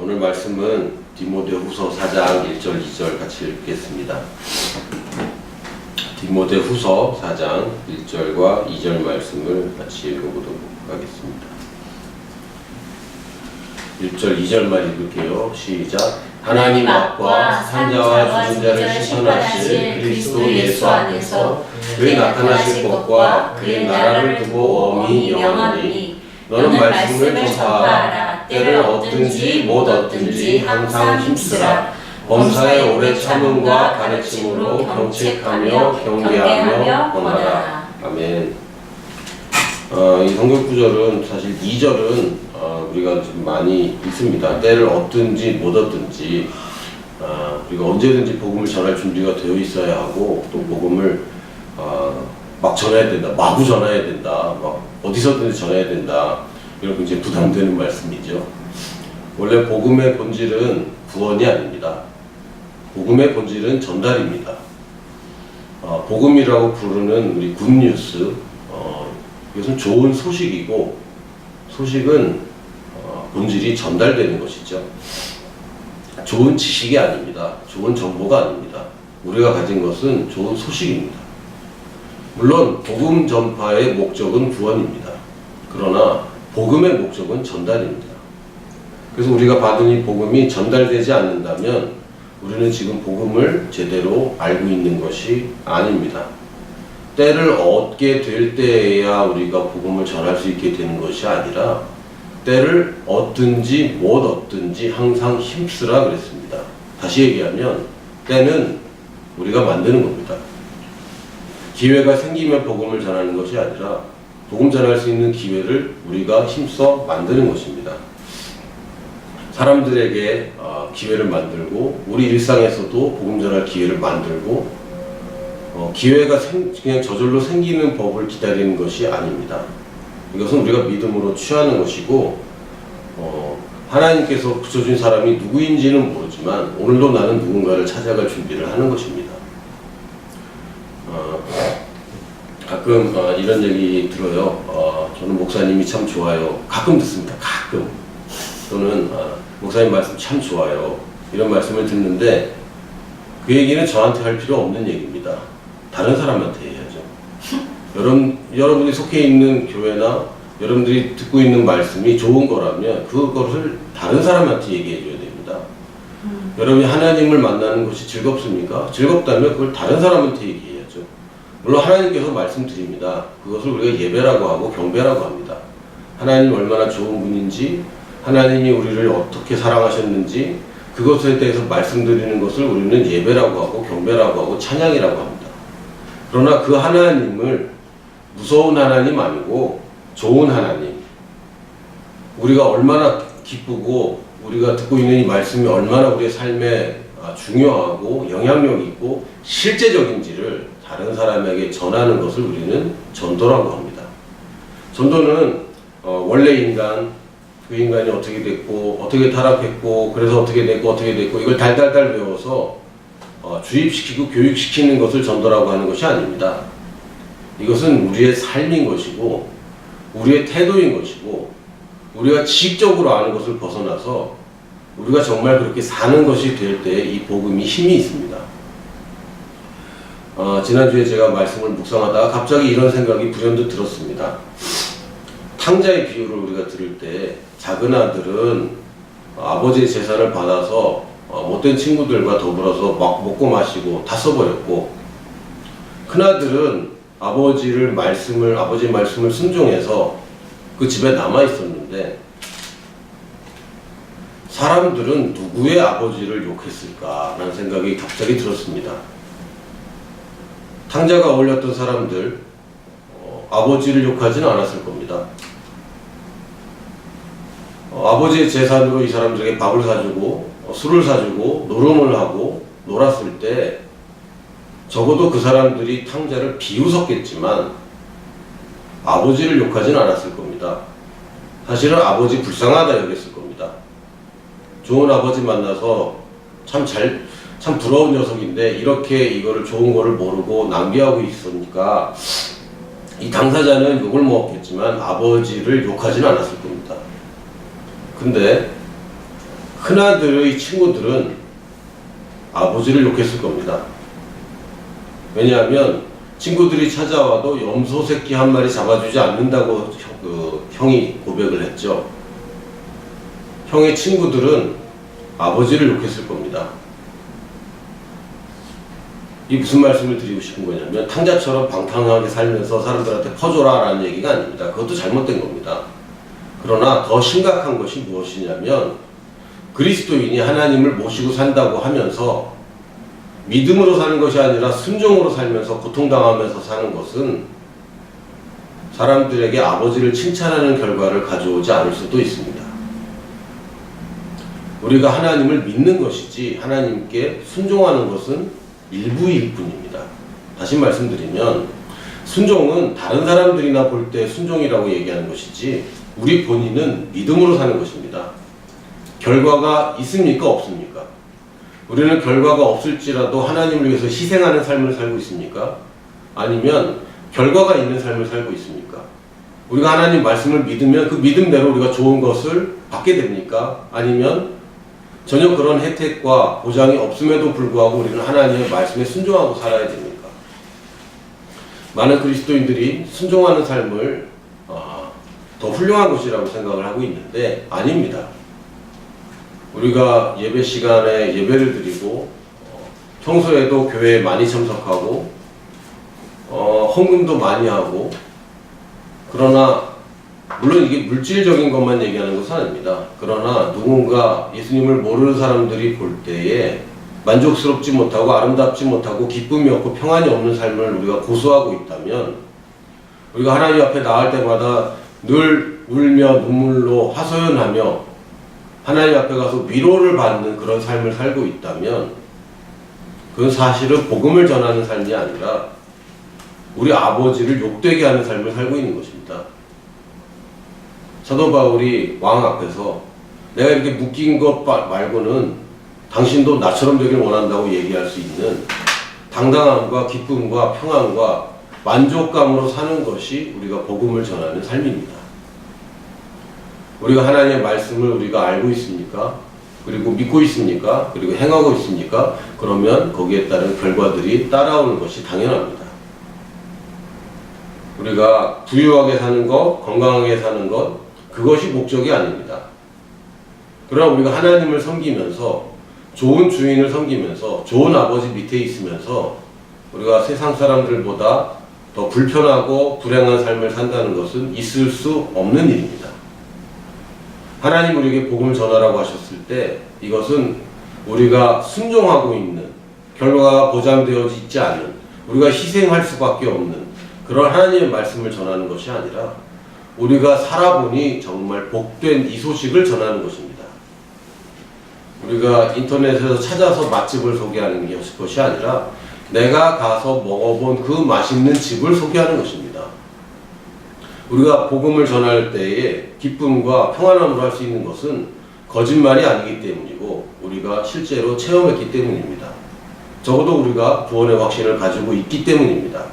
오늘 말씀은 디모데후서 4장 1절 2절 같이 읽겠습니다. 디모데후서 4장 1절과 2절 말씀을 같이 읽어보도록 하겠습니다. 1절 2절만 읽을게요. 시작. 하나님 앞과 산자와 죽은 자를 신선하실 그리스도 예수 안에서 그의 나타나실 것과 그의 나라를 두고 엄히 영원하니 너는 말씀을 전파하라. 때를 얻든지 못 얻든지 항상 힘쓰라. 범사에 오래 참음과 가르침으로 경책하며 경계하며 권하라. 아멘. 이 성경 구절은 사실 2절은 우리가 좀 많이 있습니다. 때를 얻든지 못 얻든지 우리가 언제든지 복음을 전할 준비가 되어 있어야 하고 또 복음을 막 전해야 된다, 마구 전해야 된다, 막 어디서든지 전해야 된다, 이런 굉장히 부담되는 말씀이죠. 원래 복음의 본질은 구원이 아닙니다. 복음의 본질은 전달입니다. 복음이라고 부르는 우리 굿뉴스, 이것은 좋은 소식이고, 소식은 본질이 전달되는 것이죠. 좋은 지식이 아닙니다. 좋은 정보가 아닙니다. 우리가 가진 것은 좋은 소식입니다. 물론 복음 전파의 목적은 구원입니다. 그러나 복음의 목적은 전달입니다. 그래서 우리가 받은 이 복음이 전달되지 않는다면 우리는 지금 복음을 제대로 알고 있는 것이 아닙니다. 때를 얻게 될 때에야 우리가 복음을 전할 수 있게 되는 것이 아니라 때를 얻든지 못 얻든지 항상 힘쓰라 그랬습니다. 다시 얘기하면 때는 우리가 만드는 겁니다. 기회가 생기면 복음을 전하는 것이 아니라 복음 전할 수 있는 기회를 우리가 힘써 만드는 것입니다. 사람들에게 기회를 만들고 우리 일상에서도 복음 전할 기회를 만들고 기회가 그냥 저절로 생기는 법을 기다리는 것이 아닙니다. 이것은 우리가 믿음으로 취하는 것이고 하나님께서 붙여준 사람이 누구인지는 모르지만 오늘도 나는 누군가를 찾아갈 준비를 하는 것입니다. 가끔 이런 얘기 들어요. 저는 목사님이 참 좋아요. 가끔 듣습니다. 가끔. 또는 목사님 말씀 참 좋아요. 이런 말씀을 듣는데 그 얘기는 저한테 할 필요 없는 얘기입니다. 다른 사람한테 해야죠. 여러분이 속해 있는 교회나 여러분들이 듣고 있는 말씀이 좋은 거라면 그것을 다른 사람한테 얘기해 줘야 됩니다. 여러분이 하나님을 만나는 것이 즐겁습니까? 즐겁다면 그걸 다른 사람한테 얘기해야죠. 물론 하나님께서 말씀드립니다. 그것을 우리가 예배라고 하고 경배라고 합니다. 하나님 얼마나 좋은 분인지, 하나님이 우리를 어떻게 사랑하셨는지 그것에 대해서 말씀드리는 것을 우리는 예배라고 하고 경배라고 하고 찬양이라고 합니다. 그러나 그 하나님을 무서운 하나님 아니고 좋은 하나님, 우리가 얼마나 기쁘고 우리가 듣고 있는 이 말씀이 얼마나 우리의 삶에 중요하고 영향력 있고 실제적인지를 다른 사람에게 전하는 것을 우리는 전도라고 합니다. 전도는 원래 인간, 그 인간이 어떻게 됐고 어떻게 타락했고 그래서 어떻게 됐고 이걸 달달달 외워서 주입시키고 교육시키는 것을 전도라고 하는 것이 아닙니다. 이것은 우리의 삶인 것이고 우리의 태도인 것이고 우리가 지식적으로 아는 것을 벗어나서 우리가 정말 그렇게 사는 것이 될 때 이 복음이 힘이 있습니다. 지난주에 제가 말씀을 묵상하다가 갑자기 이런 생각이 불현듯 들었습니다. 탕자의 비유를 우리가 들을 때 작은 아들은 아버지의 재산을 받아서 못된 친구들과 더불어서 막 먹고 마시고 다 써버렸고, 큰아들은 아버지의 말씀을 순종해서 그 집에 남아 있었는데 사람들은 누구의 아버지를 욕했을까라는 생각이 갑자기 들었습니다. 탕자가 어울렸던 사람들 아버지를 욕하지는 않았을 겁니다. 아버지의 재산으로 이 사람들에게 밥을 사주고 술을 사주고 노름을 하고 놀았을 때 적어도 그 사람들이 탕자를 비웃었겠지만 아버지를 욕하진 않았을 겁니다. 사실은 아버지 불쌍하다 여겼을 겁니다. 좋은 아버지 만나서 참 부러운 녀석인데 이렇게 이거를 좋은 거를 모르고 낭비하고 있으니까 이 당사자는 욕을 먹었겠지만 아버지를 욕하진 않았을 겁니다. 근데 큰아들의 친구들은 아버지를 욕했을 겁니다. 왜냐하면 친구들이 찾아와도 염소 새끼 한 마리 잡아주지 않는다고 형이 고백을 했죠. 형의 친구들은 아버지를 욕했을 겁니다. 이 무슨 말씀을 드리고 싶은 거냐면 탕자처럼 방탕하게 살면서 사람들한테 퍼줘라 라는 얘기가 아닙니다. 그것도 잘못된 겁니다. 그러나 더 심각한 것이 무엇이냐면 그리스도인이 하나님을 모시고 산다고 하면서 믿음으로 사는 것이 아니라 순종으로 살면서 고통당하면서 사는 것은 사람들에게 아버지를 칭찬하는 결과를 가져오지 않을 수도 있습니다. 우리가 하나님을 믿는 것이지 하나님께 순종하는 것은 일부일 뿐입니다. 다시 말씀드리면 순종은 다른 사람들이나 볼 때 순종이라고 얘기하는 것이지 우리 본인은 믿음으로 사는 것입니다. 결과가 있습니까? 없습니까? 우리는 결과가 없을지라도 하나님을 위해서 희생하는 삶을 살고 있습니까? 아니면 결과가 있는 삶을 살고 있습니까? 우리가 하나님 말씀을 믿으면 그 믿음대로 우리가 좋은 것을 받게 됩니까? 아니면 전혀 그런 혜택과 보장이 없음에도 불구하고 우리는 하나님의 말씀에 순종하고 살아야 됩니까? 많은 그리스도인들이 순종하는 삶을 더 훌륭한 것이라고 생각을 하고 있는데 아닙니다. 우리가 예배 시간에 예배를 드리고 평소에도 교회에 많이 참석하고 헌금도 많이 하고 그러나 물론 이게 물질적인 것만 얘기하는 것은 아닙니다. 그러나 누군가 예수님을 모르는 사람들이 볼 때에 만족스럽지 못하고 아름답지 못하고 기쁨이 없고 평안이 없는 삶을 우리가 고수하고 있다면 우리가 하나님 앞에 나갈 때마다 늘 울며 눈물로 하소연하며 하나님 앞에 가서 위로를 받는 그런 삶을 살고 있다면 그건 사실은 복음을 전하는 삶이 아니라 우리 아버지를 욕되게 하는 삶을 살고 있는 것입니다. 사도 바울이 왕 앞에서 내가 이렇게 묶인 것 말고는 당신도 나처럼 되길 원한다고 얘기할 수 있는 당당함과 기쁨과 평안과 만족감으로 사는 것이 우리가 복음을 전하는 삶입니다. 우리가 하나님의 말씀을 우리가 알고 있습니까? 그리고 믿고 있습니까? 그리고 행하고 있습니까? 그러면 거기에 따른 결과들이 따라오는 것이 당연합니다. 우리가 부유하게 사는 것, 건강하게 사는 것, 그것이 목적이 아닙니다. 그러나 우리가 하나님을 섬기면서 좋은 주인을 섬기면서 좋은 아버지 밑에 있으면서 우리가 세상 사람들보다 더 불편하고 불행한 삶을 산다는 것은 있을 수 없는 일입니다. 하나님 우리에게 복음을 전하라고 하셨을 때 이것은 우리가 순종하고 있는 결과가 보장되어 있지 않은 우리가 희생할 수밖에 없는 그런 하나님의 말씀을 전하는 것이 아니라 우리가 살아보니 정말 복된 이 소식을 전하는 것입니다. 우리가 인터넷에서 찾아서 맛집을 소개하는 것이 아니라 내가 가서 먹어본 그 맛있는 집을 소개하는 것입니다. 우리가 복음을 전할 때에 기쁨과 평안함으로 할 수 있는 것은 거짓말이 아니기 때문이고 우리가 실제로 체험했기 때문입니다. 적어도 우리가 구원의 확신을 가지고 있기 때문입니다.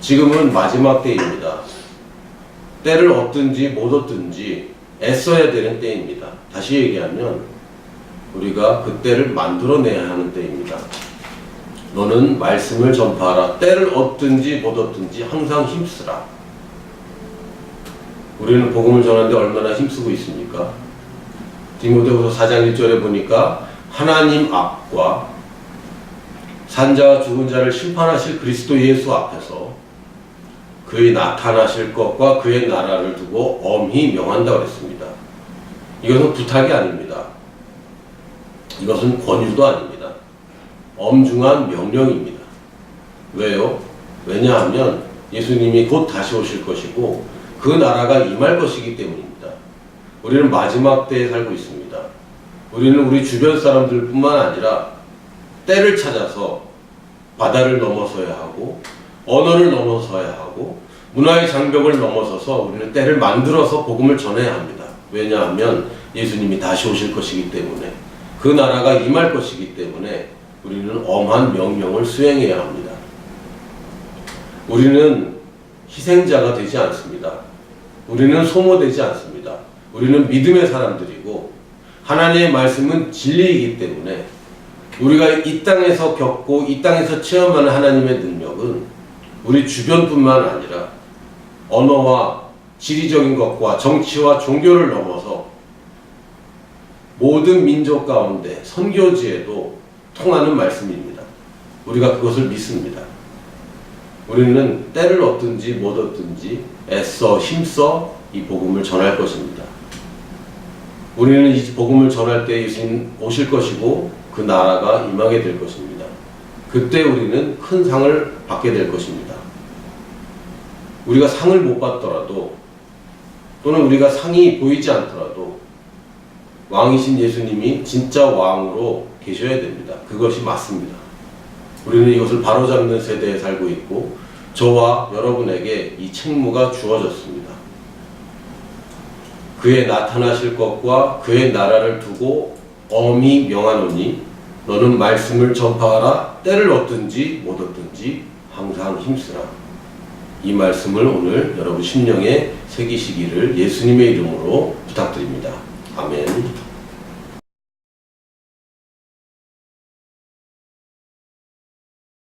지금은 마지막 때입니다. 때를 얻든지 못 얻든지 애써야 되는 때입니다. 다시 얘기하면 우리가 그 때를 만들어내야 하는 때입니다. 너는 말씀을 전파하라. 때를 얻든지 못 얻든지 항상 힘쓰라. 우리는 복음을 전하는데 얼마나 힘쓰고 있습니까? 디모데후서 4장 1절에 보니까 하나님 앞과 산자와 죽은 자를 심판하실 그리스도 예수 앞에서 그의 나타나실 것과 그의 나라를 두고 엄히 명한다고 했습니다. 이것은 부탁이 아닙니다. 이것은 권유도 아닙니다. 엄중한 명령입니다. 왜요? 왜냐하면 예수님이 곧 다시 오실 것이고 그 나라가 임할 것이기 때문입니다. 우리는 마지막 때에 살고 있습니다. 우리는 우리 주변 사람들 뿐만 아니라 때를 찾아서 바다를 넘어서야 하고 언어를 넘어서야 하고 문화의 장벽을 넘어서서 우리는 때를 만들어서 복음을 전해야 합니다. 왜냐하면 예수님이 다시 오실 것이기 때문에 그 나라가 임할 것이기 때문에 우리는 엄한 명령을 수행해야 합니다. 우리는 희생자가 되지 않습니다. 우리는 소모되지 않습니다. 우리는 믿음의 사람들이고 하나님의 말씀은 진리이기 때문에 우리가 이 땅에서 겪고 이 땅에서 체험하는 하나님의 능력은 우리 주변뿐만 아니라 언어와 지리적인 것과 정치와 종교를 넘어서 모든 민족 가운데 선교지에도 통하는 말씀입니다. 우리가 그것을 믿습니다. 우리는 때를 얻든지 못 얻든지 애써 힘써 이 복음을 전할 것입니다. 우리는 이 복음을 전할 때 예수님 오실 것이고 그 나라가 임하게 될 것입니다. 그때 우리는 큰 상을 받게 될 것입니다. 우리가 상을 못 받더라도 또는 우리가 상이 보이지 않더라도 왕이신 예수님이 진짜 왕으로 계셔야 됩니다. 그것이 맞습니다. 우리는 이것을 바로잡는 세대에 살고 있고 저와 여러분에게 이 책무가 주어졌습니다. 그의 나타나실 것과 그의 나라를 두고 엄히 명하노니 너는 말씀을 전파하라. 때를 얻든지 못 얻든지 항상 힘쓰라. 이 말씀을 오늘 여러분 심령에 새기시기를 예수님의 이름으로 부탁드립니다. 아멘.